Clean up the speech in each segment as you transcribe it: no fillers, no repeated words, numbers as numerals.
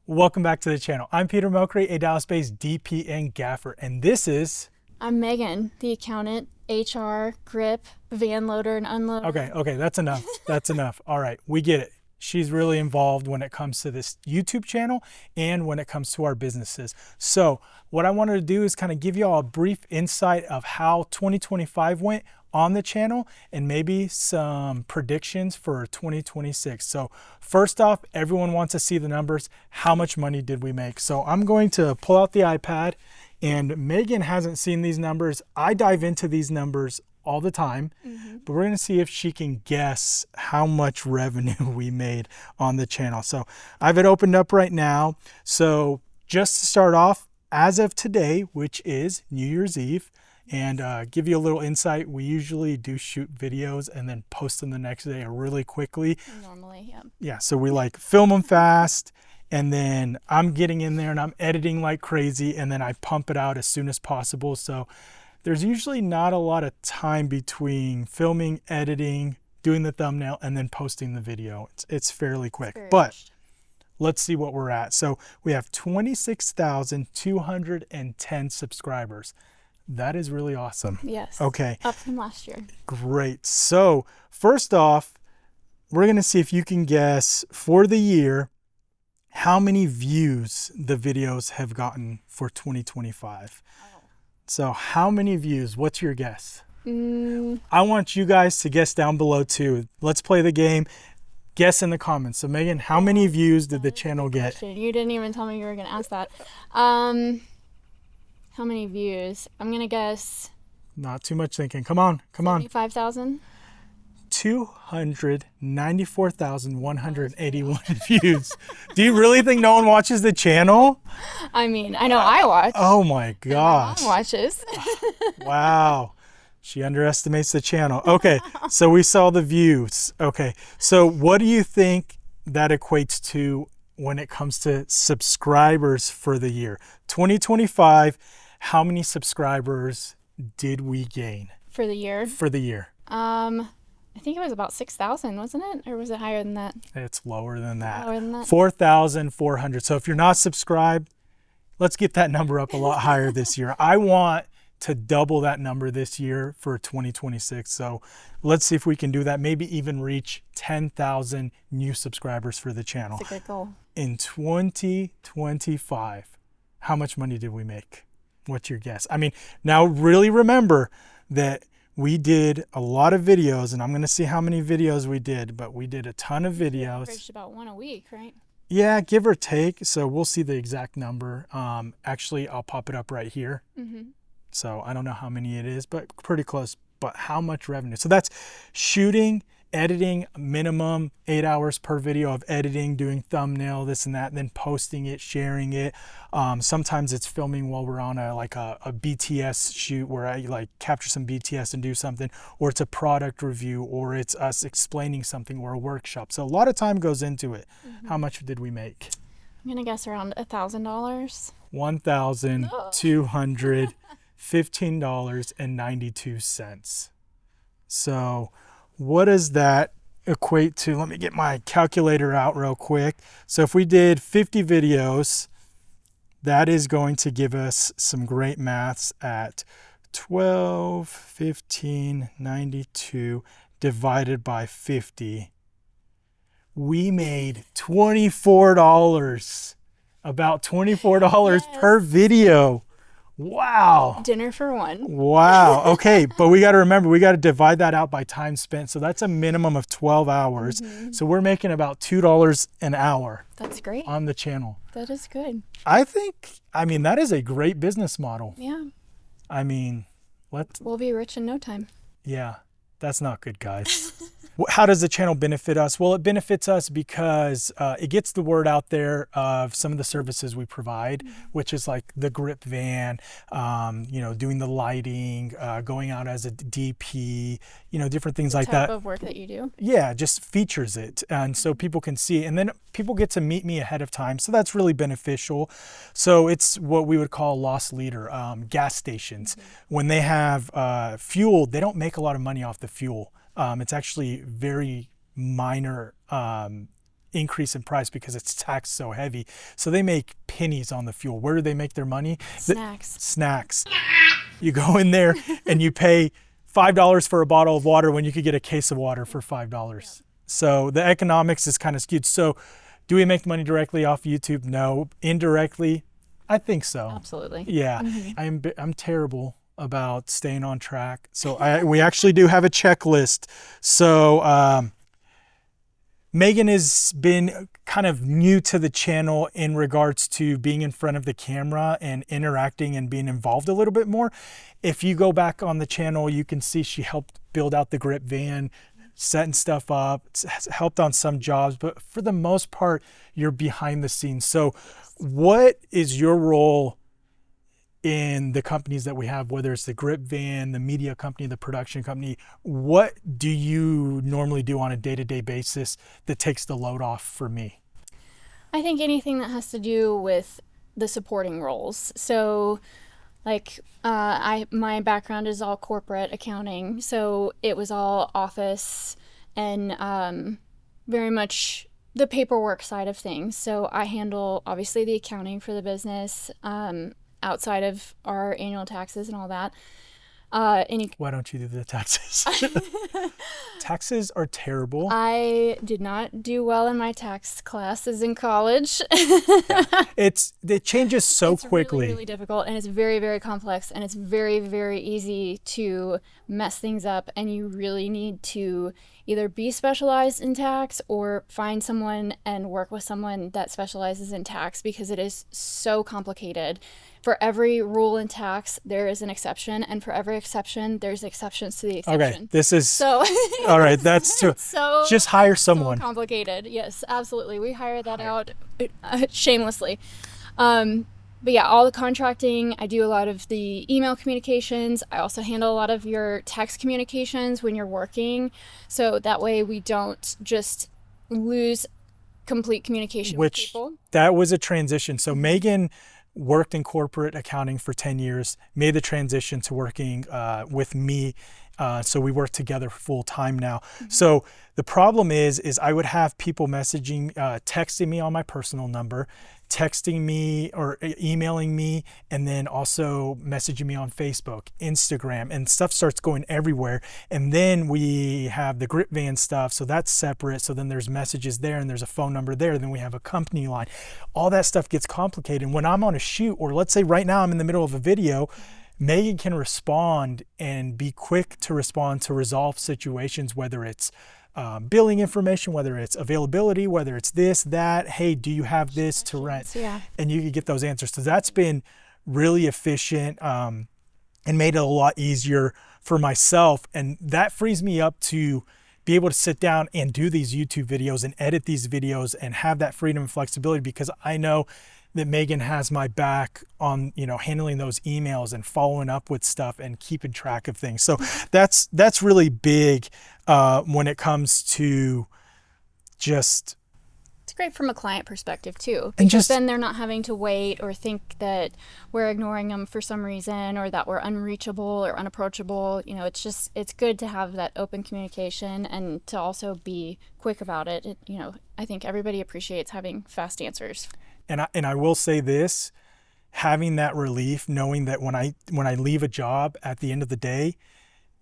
Welcome back to the channel. I'm Peter Melcray, a Dallas-based DP and Gaffer, and this is... I'm Megan, the accountant, HR, grip, van loader, and unloader. Okay, that's enough. That's enough. All right, we get it. She's really involved when it comes to this YouTube channel and when it comes to our businesses. So what I wanted to do is kind of give you all a brief insight of how 2025 went on the channel and maybe some predictions for 2026. So first off, everyone wants to see the numbers. How much money did we make? So I'm going to pull out the iPad, and Megan hasn't seen these numbers. I dive into these numbers all the time, but we're gonna see if she can guess how much revenue we made on the channel. So I have it opened up right now. So just to start off, as of today, which is New Year's Eve, and give you a little insight, we usually do shoot videos and then post them the next day or really quickly. Normally, yeah. Yeah, so we like film them fast, and then I'm getting in there and I'm editing like crazy, and then I pump it out as soon as possible. So there's usually not a lot of time between filming, editing, doing the thumbnail, and then posting the video. It's fairly quick, but let's see what we're at. So we have 26,210 subscribers. That is really awesome. Yes. Okay. Up from last year. Great. So first off, we're going to see if you can guess for the year how many views the videos have gotten for 2025. So how many views? What's your guess? I want you guys to guess down below too. Let's play the game. Guess in the comments. So Megan, how many views did the channel get? You didn't even tell me you were going to ask that. How many views? I'm going to guess... Not too much thinking. Come on. 75,000? 294,181 views. Do you really think no one watches the channel? I mean, I know I watch. Oh my gosh. My mom watches. Wow. She underestimates the channel. Okay, so we saw the views. Okay, so what do you think that equates to when it comes to subscribers for the year? 2025, how many subscribers did we gain? For the year? For the year. I think it was about 6,000, wasn't it? Or was it higher than that? It's lower than that. Lower than that? 4,400. So if you're not subscribed, let's get that number up a lot higher this year. I want to double that number this year for 2026. So let's see if we can do that. Maybe even reach 10,000 new subscribers for the channel. That's a good goal. In 2025, how much money did we make? What's your guess? I mean, now really remember that we did a lot of videos, and I'm going to see how many videos we did, but we did a ton of videos. Averaged about one a week, right? Yeah, give or take. So we'll see the exact number. Actually, I'll pop it up right here. So I don't know how many it is, but pretty close. But how much revenue? So that's shooting, editing, minimum 8 hours per video of editing, doing thumbnail, this and that, and then posting it, sharing it. Sometimes it's filming while we're on a BTS shoot where I like capture some BTS and do something, or it's a product review, or it's us explaining something, or a workshop. So a lot of time goes into it. How much did we make? I'm gonna guess around $1,000. $1,215.92. So what does that equate to? Let me get my calculator out real quick. So if we did 50 videos, that is going to give us some great maths at 12, 15, 92 divided by 50. We made $24, about $24 per video. Wow. Dinner for one. Wow. Okay, but we got to remember, we got to divide that out by time spent. So that's a minimum of 12 hours. So we're making about $2 an hour. That's great. On the channel. That is good. I mean, that is a great business model. Yeah. I mean, we'll be rich in no time. Yeah, that's not good, guys. How does the channel benefit us? Well, it benefits us because it gets the word out there of some of the services we provide, which is like the grip van, doing the lighting, going out as a DP, different things like that. Type of work that you do. Yeah, just features it. And so people can see, and then people get to meet me ahead of time. So that's really beneficial. So it's what we would call loss leader, gas stations. When they have fuel, they don't make a lot of money off the fuel. It's actually very minor increase in price because it's taxed so heavy. So they make pennies on the fuel. Where do they make their money? Snacks. You go in there and you pay $5 for a bottle of water when you could get a case of water for $5. So the economics is kind of skewed. So do we make money directly off YouTube? No. Indirectly, I think so. Absolutely. Yeah. I'm terrible about staying on track. So we actually do have a checklist. So Megan has been kind of new to the channel in regards to being in front of the camera and interacting and being involved a little bit more. If you go back on the channel, you can see she helped build out the grip van, setting stuff up, helped on some jobs, but for the most part, you're behind the scenes. So what is your role in the companies that we have, whether it's the grip van, the media company, the production company? What do you normally do on a day-to-day basis that takes the load off for me? I think anything that has to do with the supporting roles. So like my background is all corporate accounting, so it was all office and very much the paperwork side of things. So I handle obviously the accounting for the business, outside of our annual taxes and all that. Why don't you do the taxes? Taxes are terrible. I did not do well in my tax classes in college. It changes so quickly. It's really, really difficult, and it's very, very complex, and it's very, very easy to mess things up, and you really need to either be specialized in tax or find someone and work with someone that specializes in tax, because it is so complicated. For every rule in tax, there is an exception, and for every exception, there's exceptions to the exception. Okay, this is so. All right, that's too. So just hire someone. So complicated. Yes, absolutely. We hire that out shamelessly. But yeah, all the contracting. I do a lot of the email communications. I also handle a lot of your text communications when you're working, so that way we don't just lose complete communication with people. That was a transition. So Megan worked in corporate accounting for 10 years, made the transition to working with me. So we work together full time now. So the problem is I would have people texting me on my personal number, texting me or emailing me, and then also messaging me on Facebook, Instagram, and stuff starts going everywhere. And then we have the grip van stuff, so that's separate. So then there's messages there, and there's a phone number there. Then we have a company line. All that stuff gets complicated. When I'm on a shoot, or let's say right now I'm in the middle of a video, Megan can respond and be quick to respond to resolve situations, whether it's billing information, whether it's availability, whether it's this, that, hey, do you have this to rent? Yeah. And you can get those answers. So that's been really efficient and made it a lot easier for myself. And that frees me up to be able to sit down and do these YouTube videos and edit these videos and have that freedom and flexibility, because I know that Megan has my back on, handling those emails and following up with stuff and keeping track of things. So that's really big when it comes to just. It's great from a client perspective too, because then they're not having to wait or think that we're ignoring them for some reason, or that we're unreachable or unapproachable. It's good to have that open communication and to also be quick about it. I think everybody appreciates having fast answers. And I will say this, having that relief, knowing that when I leave a job at the end of the day,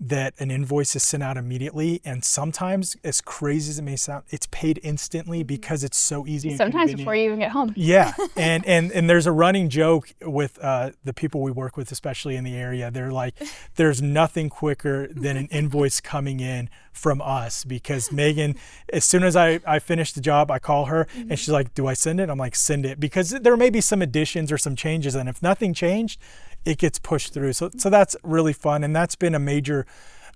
that an invoice is sent out immediately, and sometimes, as crazy as it may sound, it's paid instantly because it's so easy. And sometimes convenient. Before you even get home. Yeah, and there's a running joke with the people we work with, especially in the area. They're like, there's nothing quicker than an invoice coming in from us, because Megan, as soon as I finish the job, I call her and she's like, do I send it? I'm like, send it, because there may be some additions or some changes, and if nothing changed, it gets pushed through. So that's really fun, and that's been a major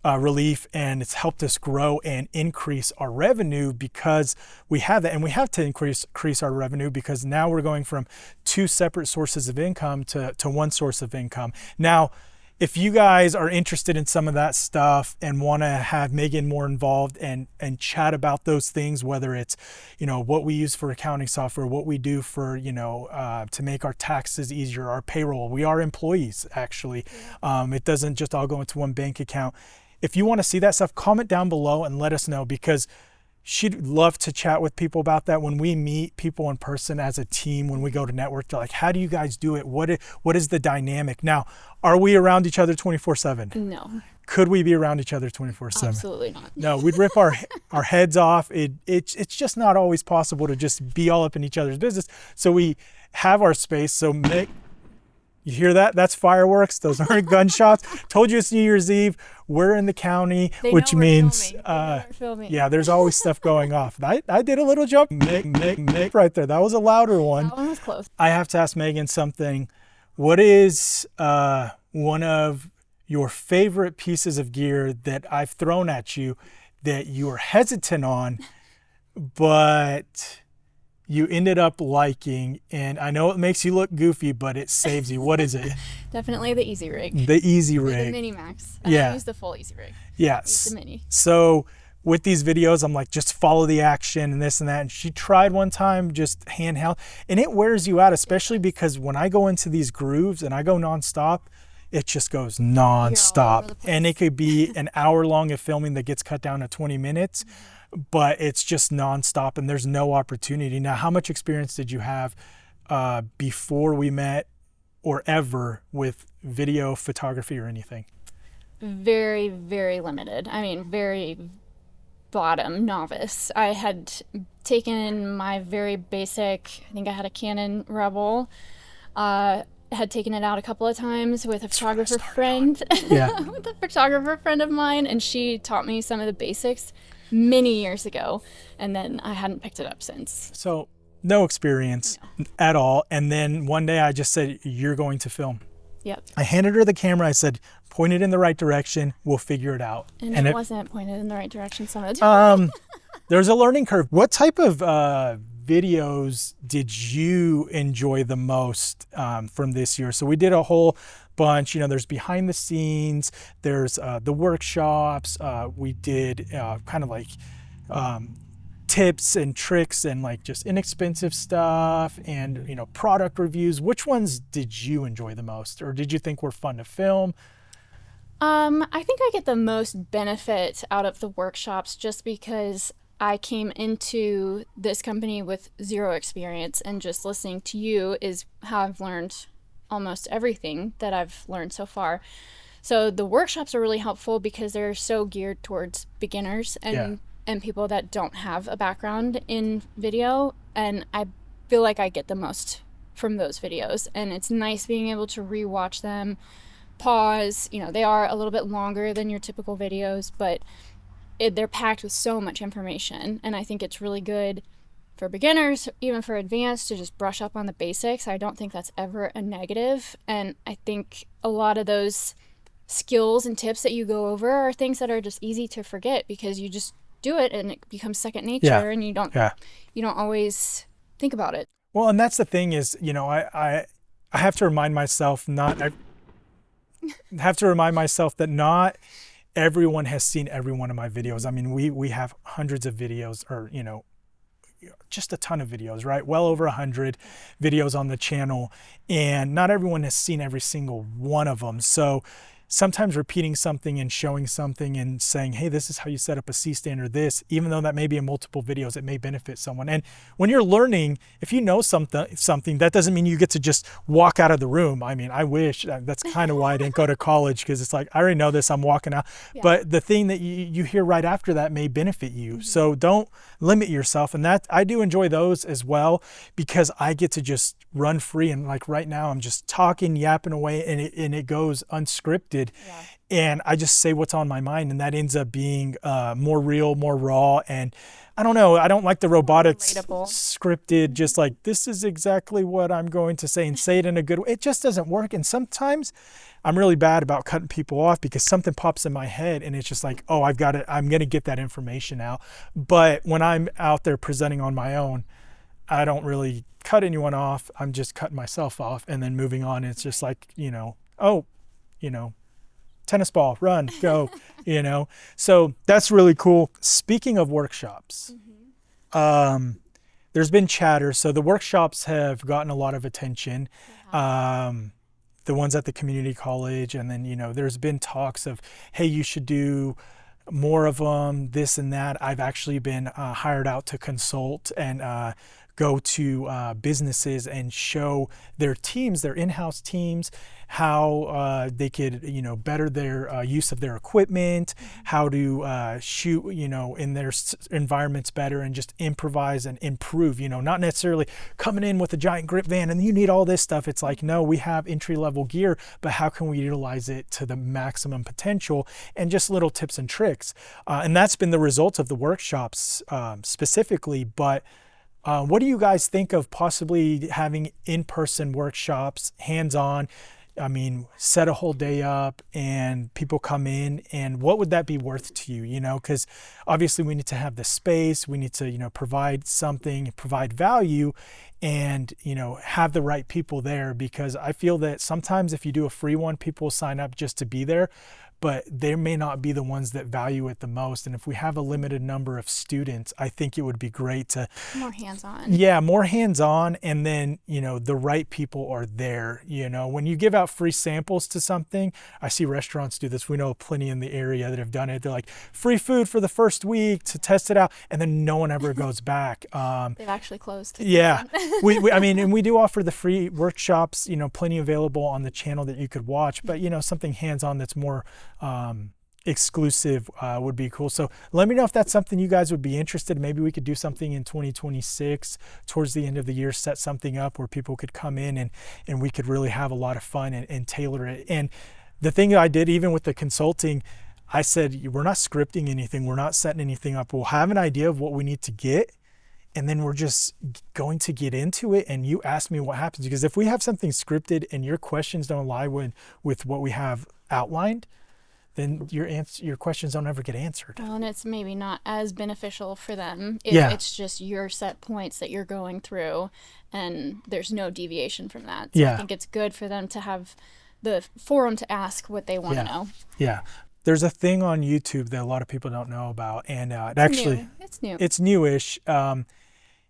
relief, and it's helped us grow and increase our revenue because we have that. And we have to increase our revenue because now we're going from 2 separate sources of income to 1 source of income. Now, if you guys are interested in some of that stuff and want to have Megan more involved and chat about those things, whether it's, what we use for accounting software, what we do for, to make our taxes easier, our payroll, we are employees actually. It doesn't just all go into one bank account. If you want to see that stuff, comment down below and let us know, because she'd love to chat with people about that. When we meet people in person as a team, when we go to network, they're like, how do you guys do it? What is the dynamic? Now, are we around each other 24/7? No, Could we be around each other 24/7? absolutely not. No, we'd rip our heads off. It's just not always possible to just be all up in each other's business. So we have our space. So you hear that? That's fireworks. Those aren't gunshots. Told you it's New Year's Eve. We're in the county, which means, yeah, there's always stuff going off. I did a little jump. Nick, right there. That was a louder one. That one was close. I have to ask Megan something. What is one of your favorite pieces of gear that I've thrown at you that you were hesitant on, but you ended up liking? And I know it makes you look goofy, but it saves you. What is it? Definitely the Easy Rig. The Easy The Rig. Mini Max. Yeah. I don't use the full Easy Rig. Yes. The Mini. So with these videos, I'm like, just follow the action and this and that. And she tried one time just handheld, and it wears you out, especially because when I go into these grooves and I go nonstop, it just goes nonstop. And it could be an hour long of filming that gets cut down to 20 minutes, but it's just nonstop and there's no opportunity. Now, how much experience did you have before we met or ever with video photography or anything? Very, very limited. I mean, very bottom novice. I had taken my very basic, I think I had a Canon Rebel, had taken it out a couple of times with a photographer friend, with a photographer friend of mine, and she taught me some of the basics many years ago, and then I hadn't picked it up since. So no experience at all. And then one day I just said, you're going to film. Yep. I handed her the camera. I said, point it in the right direction. We'll figure it out. And it wasn't pointed in the right direction some of the time. There's a learning curve. What type of videos did you enjoy the most from this year? So we did a whole bunch. You know, there's behind the scenes, there's the workshops. We did kind of like tips and tricks and like just inexpensive stuff and, you know, product reviews. Which ones did you enjoy the most, or did you think were fun to film? I think I get the most benefit out of the workshops just because I came into this company with zero experience, and just listening to you is how I've learned almost everything that I've learned so far. So the workshops are really helpful because they're so geared towards beginners and people that don't have a background in video, and I feel like I get the most from those videos. And it's nice being able to rewatch them, pause. You know, they are a little bit longer than your typical videos, but they're packed with so much information, and I think it's really good for beginners, even for advanced, to just brush up on the basics. I don't think that's ever a negative, and I think a lot of those skills and tips that you go over are things that are just easy to forget because you just do it and it becomes second nature, and you don't always think about it. Well, and that's the thing is, you know, I have to remind myself that not everyone has seen every one of my videos. I mean, we have hundreds of videos, or, you know, just a ton of videos, right? Well over 100 videos on the channel, and not everyone has seen every single one of them. So sometimes repeating something and showing something and saying, hey, this is how you set up a C-stand, or this, even though that may be in multiple videos, it may benefit someone. And when you're learning, if you know something, that doesn't mean you get to just walk out of the room. I mean, I wish. That's kind of why I didn't go to college, because it's like, I already know this, I'm walking out. Yeah. But the thing that you hear right after that may benefit you. Mm-hmm. So don't limit yourself. And that, I do enjoy those as well, because I get to just run free. And like right now, I'm just talking, yapping away, and it goes unscripted. Yeah. And I just say what's on my mind, and that ends up being more real, more raw. And I don't know, I don't like the robotics scripted, just like, this is exactly what I'm going to say, and say it in a good way. It just doesn't work. And sometimes I'm really bad about cutting people off because something pops in my head and it's just like, oh, I'm going to get that information out. But when I'm out there presenting on my own, I don't really cut anyone off. I'm just cutting myself off and then moving on. It's just like, you know, tennis ball, run, go, you know. So that's really cool. Speaking of workshops, there's been chatter. So the workshops have gotten a lot of attention. The ones at the community college, and then, you know, there's been talks of, hey, you should do more of them, this and that. I've actually been hired out to consult and go to businesses and show their teams, their in-house teams, how they could, better their use of their equipment, how to shoot, in their environments better, and just improvise and improve, not necessarily coming in with a giant grip van and you need all this stuff. It's like, no, we have entry-level gear, but how can we utilize it to the maximum potential, and just little tips and tricks. And that's been the result of the workshops specifically. But what do you guys think of possibly having in-person workshops, hands-on? I mean, set a whole day up and people come in, and what would that be worth to you? Because obviously we need to have the space, we need to, provide something, provide value, and, have the right people there, because I feel that sometimes if you do a free one, people will sign up just to be there, but they may not be the ones that value it the most. And if we have a limited number of students, I think it would be great to more hands-on. Yeah, more hands-on, and then, the right people are there. When you give out free samples to something, I see restaurants do this. We know plenty in the area that have done it. They're like, free food for the first week to test it out, and then no one ever goes back. They've actually closed. Yeah, and we do offer the free workshops, plenty available on the channel that you could watch, but something hands-on that's more exclusive would be cool. So let me know if that's something you guys would be interested in. Maybe we could do something in 2026 towards the end of the year, set something up where people could come in and we could really have a lot of fun and tailor it. And the thing I did, even with the consulting, I said, we're not scripting anything, we're not setting anything up. We'll have an idea of what we need to get, and then we're just going to get into it, and you ask me what happens. Because if we have something scripted and your questions don't align with what we have outlined, then your questions don't ever get answered. Well, and it's maybe not as beneficial for them if it's just your set points that you're going through and there's no deviation from that. So I think it's good for them to have the forum to ask what they want to know. Yeah. There's a thing on YouTube that a lot of people don't know about, and it's new. It's newish.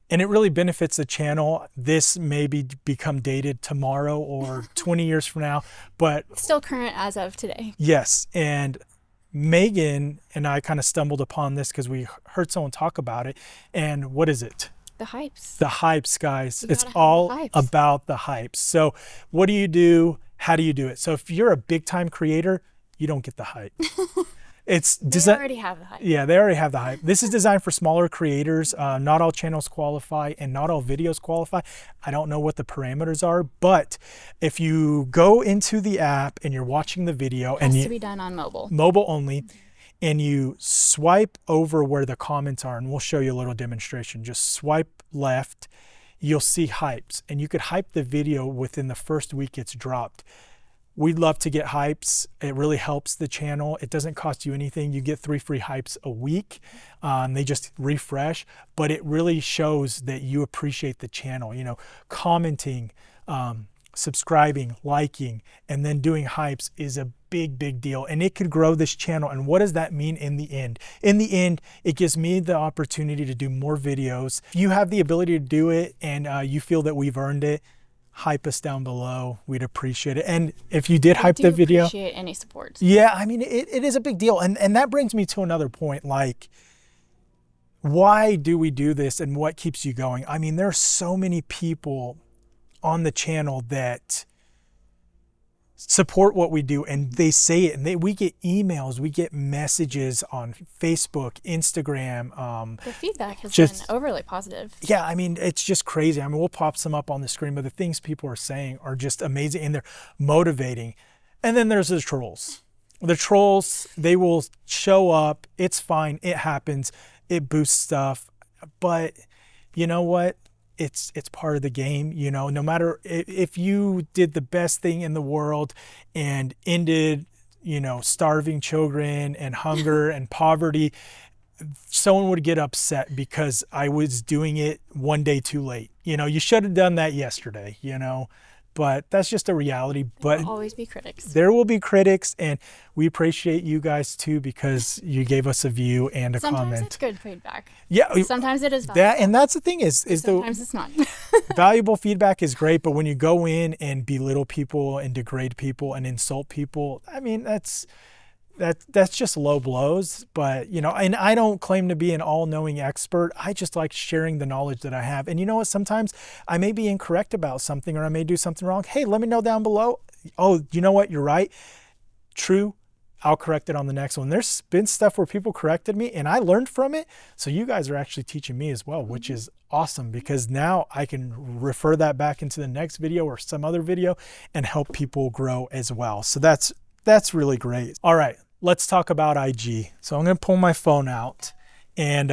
And it really benefits the channel. This may become dated tomorrow or 20 years from now, but it's still current as of today. Yes. And Megan and I kind of stumbled upon this because we heard someone talk about it. And what is it? The hypes. The hypes, guys. It's all about the hypes. So what do you do? How do you do it? So if you're a big time creator, you don't get the hype. They already have the hype. Yeah, they already have the hype. This is designed for smaller creators. Not all channels qualify and not all videos qualify. I don't know what the parameters are, but if you go into the app and you're watching the video, it has to be done on mobile. Mobile only, and you swipe over where the comments are, and we'll show you a little demonstration. Just swipe left, you'll see hypes, and you could hype the video within the first week it's dropped. We'd love to get hypes. It really helps the channel. It doesn't cost you anything. You get 3 free hypes a week. They just refresh, but it really shows that you appreciate the channel. Commenting, subscribing, liking, and then doing hypes is a big, big deal. And it could grow this channel. And what does that mean in the end? In the end, it gives me the opportunity to do more videos. If you have the ability to do it and you feel that we've earned it, hype us down below. We'd appreciate it. And if you did hype the video, appreciate any support. Yeah, I mean, it is a big deal. And that brings me to another point, like, why do we do this and what keeps you going? I mean, there are so many people on the channel that support what we do, and they say it, and we get emails, we get messages on Facebook, Instagram. The feedback has been overly positive. Yeah, I mean, it's just crazy. I mean, we'll pop some up on the screen, but the things people are saying are just amazing, and they're motivating. And then there's the trolls. The trolls, they will show up. It's fine. It happens. It boosts stuff. But you know what? It's part of the game, no matter if you did the best thing in the world and ended, starving children and hunger and poverty, someone would get upset because I was doing it one day too late. You should have done that yesterday, but that's just a reality. But there will always be critics. There will be critics, and we appreciate you guys too, because you gave us a view and a comment. Sometimes it's good feedback. Yeah. Sometimes it is valuable. And that's the thing is sometimes it's not. Valuable feedback is great, but when you go in and belittle people and degrade people and insult people, I mean, that's just low blows. But, you know, and I don't claim to be an all-knowing expert. I just like sharing the knowledge that I have. And you know what? Sometimes I may be incorrect about something, or I may do something wrong. Hey, let me know down below. Oh, you know what? You're right. True. I'll correct it on the next one. There's been stuff where people corrected me and I learned from it. So you guys are actually teaching me as well, which is awesome, because now I can refer that back into the next video or some other video and help people grow as well. So that's really great. All right, let's talk about IG. So I'm going to pull my phone out, and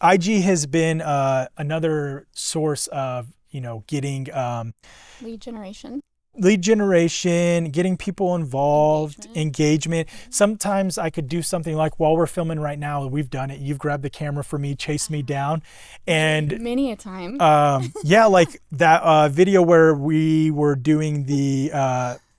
IG has been another source of, you know, getting lead generation, getting people involved, engagement. Sometimes I could do something like, while we're filming right now, we've done it. You've grabbed the camera for me, chased me down, and many a time. yeah, like that video where we were doing the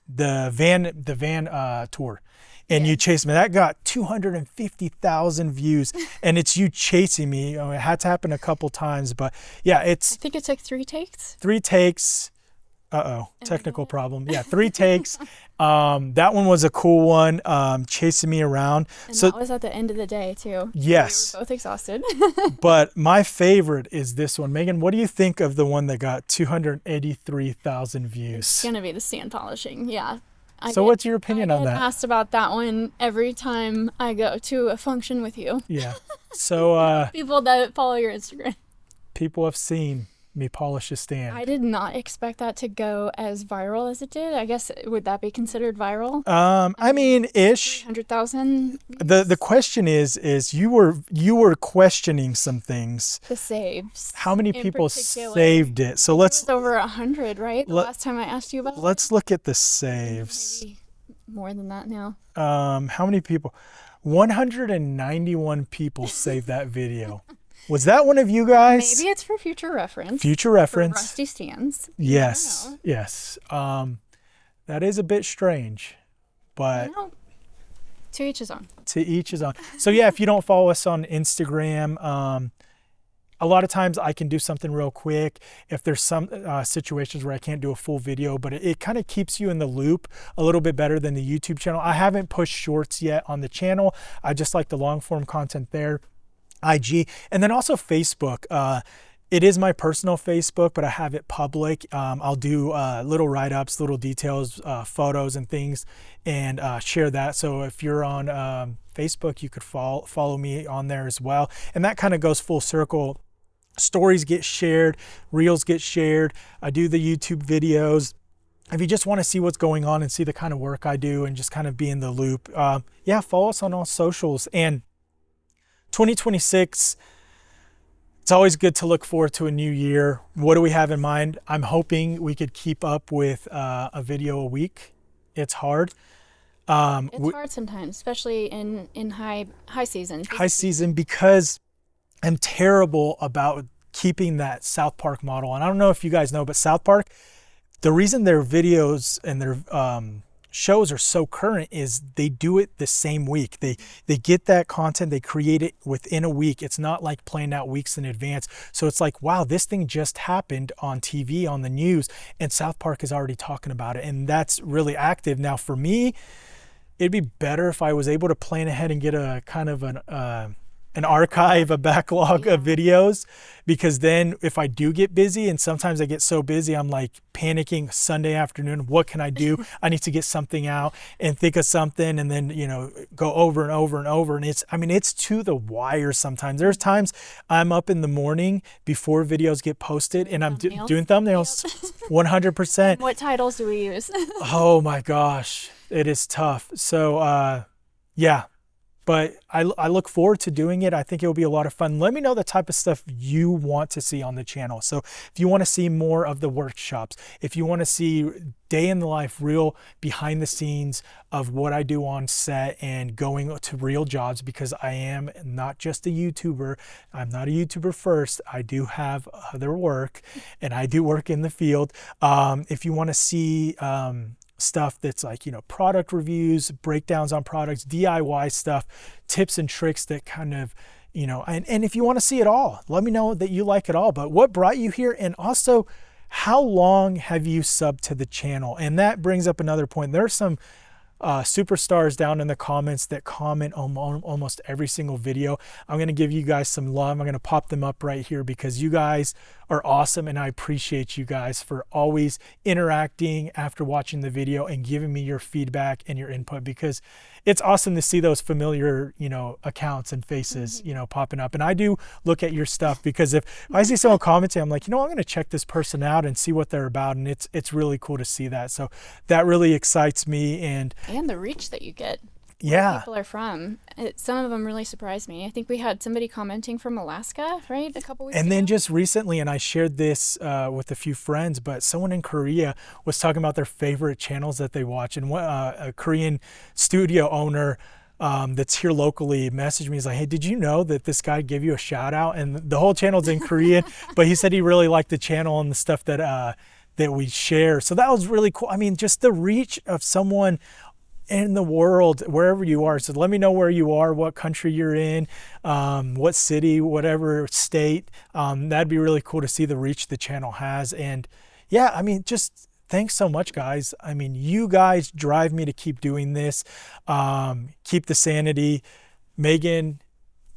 van tour. And you chased me. That got 250,000 views, and it's you chasing me. It had to happen a couple times, but yeah, I think it took 3 takes. 3 takes. Technical problem. Yeah, 3 takes. That one was a cool one, chasing me around. And so that was at the end of the day too. Yes. We were both exhausted. But my favorite is this one. Megan, what do you think of the one that got 283,000 views? It's gonna be the sand polishing. Yeah. So what's your opinion on that? I get asked about that one every time I go to a function with you. Yeah. So people that follow your Instagram. People have seen me polish a stand. I did not expect that to go as viral as it did. I guess, would that be considered viral? I mean, ish. 100,000. The question is you were questioning some things. The saves. How many people saved it? So let's. It was over 100, right? The last time I asked you about. Let's look at the saves. Maybe more than that now. How many people? 191 people saved that video. Was that one of you guys? Maybe it's for future reference. Future reference. For rusty stands. Yes. Yes. That is a bit strange, but to each his own. To each his own. So yeah, if you don't follow us on Instagram, a lot of times I can do something real quick. If there's some situations where I can't do a full video, but it kind of keeps you in the loop a little bit better than the YouTube channel. I haven't pushed shorts yet on the channel. I just like the long form content there. IG, and then also Facebook. It is my personal Facebook, but I have it public. I'll do little write-ups, little details, photos and things, and share that. So if you're on Facebook, you could follow me on there as well. And that kind of goes full circle. Stories get shared, reels get shared. I do the YouTube videos. If you just want to see what's going on and see the kind of work I do and just kind of be in the loop, yeah, follow us on all socials. And 2026, it's always good to look forward to a new year. What do we have in mind? I'm hoping we could keep up with a video a week. It's hard. It's hard sometimes, especially in high season. High season, because I'm terrible about keeping that South Park model. And I don't know if you guys know, but South Park, the reason their videos and their shows are so current is they do it the same week. They get that content, they create it within a week. It's not like playing out weeks in advance. So it's like, wow, this thing just happened on TV, on the news, and South Park is already talking about it, and that's really active. Now for me, it'd be better if I was able to plan ahead and get a kind of an archive, a backlog of videos, because then if I do get busy, and sometimes I get so busy, I'm like panicking Sunday afternoon, what can I do? I need to get something out and think of something, and then, you know, go over and over and over. And it's to the wire sometimes. There's times I'm up in the morning before videos get posted and I'm doing thumbnails. 100%. What titles do we use? Oh my gosh, it is tough. So yeah. But I look forward to doing it. I think it will be a lot of fun. Let me know the type of stuff you want to see on the channel. So if you want to see more of the workshops, if you want to see day in the life, real behind the scenes of what I do on set and going to real jobs, because I am not just a YouTuber. I'm not a YouTuber first. I do have other work, and I do work in the field. If you want to see stuff that's like, you know, product reviews, breakdowns on products, DIY stuff, tips and tricks that kind of, you know, and if you want to see it all, let me know that you like it all. But what brought you here? And also, how long have you subbed to the channel? And that brings up another point. There are some superstars down in the comments that comment on almost every single video. I'm going to give you guys some love. I'm going to pop them up right here because you guys are awesome, and I appreciate you guys for always interacting after watching the video and giving me your feedback and your input, because it's awesome to see those familiar, you know, accounts and faces, you know, popping up. And I do look at your stuff, because if I see someone commenting, I'm like, you know, I'm going to check this person out and see what they're about. And it's really cool to see that. So that really excites me. And the reach that you get. Yeah. People are from. Some of them really surprised me. I think we had somebody commenting from Alaska, right? A couple weeks ago. And then just recently, and I shared this with a few friends, but someone in Korea was talking about their favorite channels that they watch. And a Korean studio owner that's here locally messaged me. He's like, hey, did you know that this guy gave you a shout out? And the whole channel's in Korean, but he said he really liked the channel and the stuff that we share. So that was really cool. I mean, just the reach of someone in the world, wherever you are. So let me know where you are, what country you're in, what city, whatever state. That'd be really cool to see the reach the channel has. And yeah, I mean, just thanks so much, guys. I mean, you guys drive me to keep doing this, keep the sanity. Megan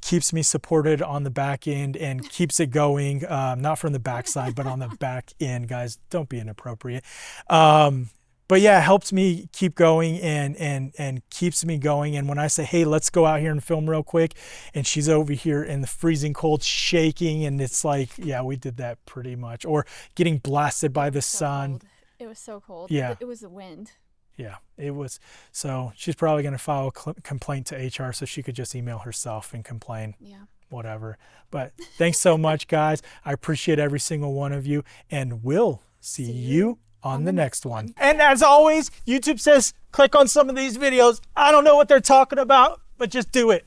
keeps me supported on the back end and keeps it going, not from the backside, but on the back end, guys. Don't be inappropriate. But yeah, it helps me keep going and keeps me going. And when I say, hey, let's go out here and film real quick, and she's over here in the freezing cold shaking, and it's like, yeah, we did that pretty much. Or getting blasted by the sun. Cold. It was so cold. Yeah. It was the wind. Yeah, it was. So she's probably going to file a complaint to HR so she could just email herself and complain. Yeah. Whatever. But thanks so much, guys. I appreciate every single one of you, and we'll see you on the next one. And as always, YouTube says click on some of these videos. I don't know what they're talking about, but just do it.